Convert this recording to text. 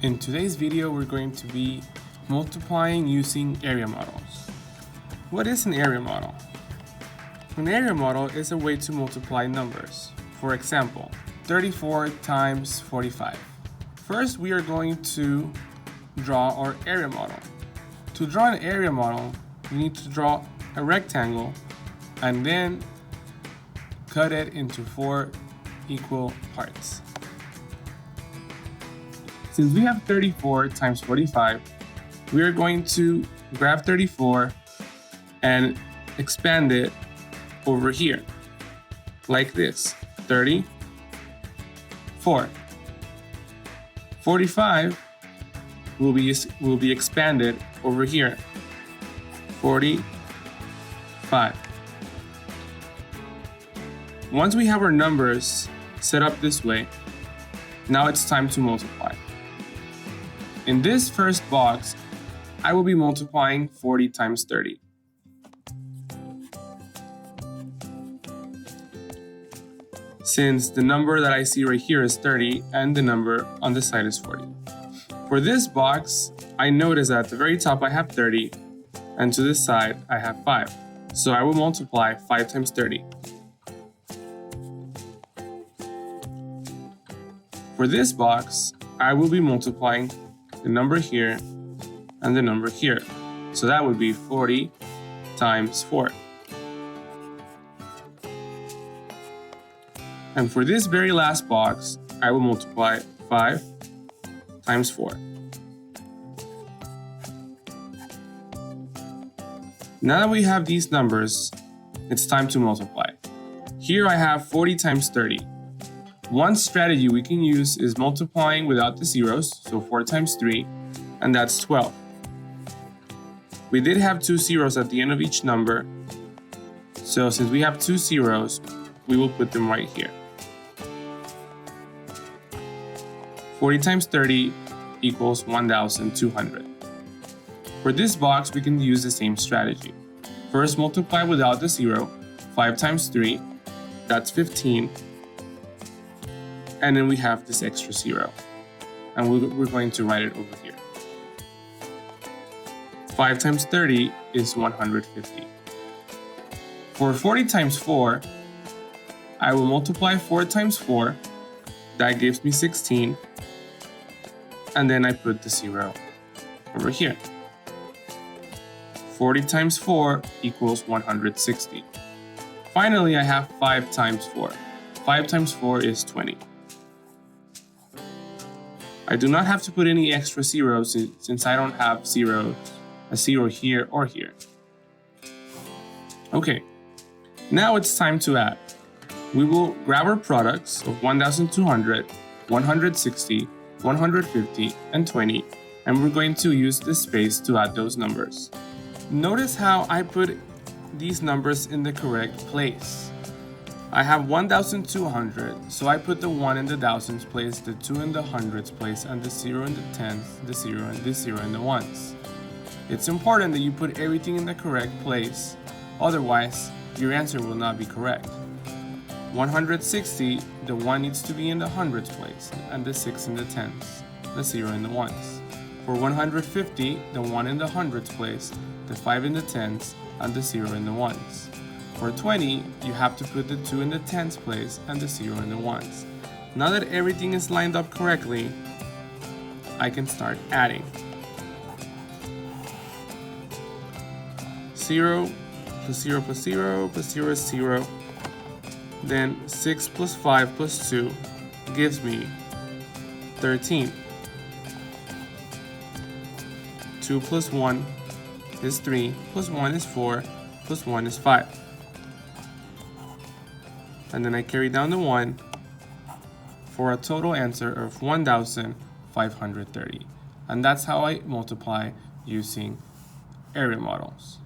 In today's video, we're going to be multiplying using area models. What is an area model? An area model is a way to multiply numbers. For example, 34 times 45. First, we are going to draw our area model. To draw an area model, we need to draw a rectangle and then cut it into 4 equal parts. Since we have 34 times 45, we are going to grab 34 and expand it over here, like this. 34. 45 will be expanded over here. 45. Once we have our numbers set up this way, now it's time to multiply. In this first box, I will be multiplying 40 times 30. Since the number that I see right here is 30 and the number on the side is 40. For this box, I notice that at the very top I have 30 and to this side I have 5. So I will multiply 5 times 30. For this box, I will be multiplying the number here and the number here. So that would be 40 times 4. And for this very last box, I will multiply 5 times 4. Now that we have these numbers, it's time to multiply. Here I have 40 times 30. One strategy we can use is multiplying without the zeros, so 4 times 3, and that's 12. We did have 2 zeros at the end of each number, so since we have 2 zeros, we will put them right here. 40 times 30 equals 1,200. For this box, we can use the same strategy. First, multiply without the zero, 5 times 3, that's 15. And then we have this extra 0. And we're going to write it over here. 5 times 30 is 150. For 40 times 4, I will multiply 4 times 4. That gives me 16. And then I put the 0 over here. 40 times 4 equals 160. Finally, I have 5 times 4. 5 times 4 is 20. I do not have to put any extra zeros since I don't have a zero here or here. Okay, now it's time to add. We will grab our products of 1,200, 160, 150, and 20, and we're going to use this space to add those numbers. Notice how I put these numbers in the correct place. I have 1,200, so I put the 1 in the thousands place, the 2 in the hundreds place, and the 0 in the tens, the 0 and the 0 in the ones. It's important that you put everything in the correct place, otherwise your answer will not be correct. 160, the 1 needs to be in the hundreds place, and the 6 in the tens, the 0 in the ones. For 150, the 1 in the hundreds place, the 5 in the tens, and the 0 in the ones. For 20, you have to put the 2 in the tens place and the 0 in the ones. Now that everything is lined up correctly, I can start adding. 0 plus 0 plus 0 plus 0 is 0. Then 6 plus 5 plus 2 gives me 13. 2 plus 1 is 3, plus 1 is 4, plus 1 is 5. And then I carry down the 1 for a total answer of 1,530. And that's how I multiply using area models.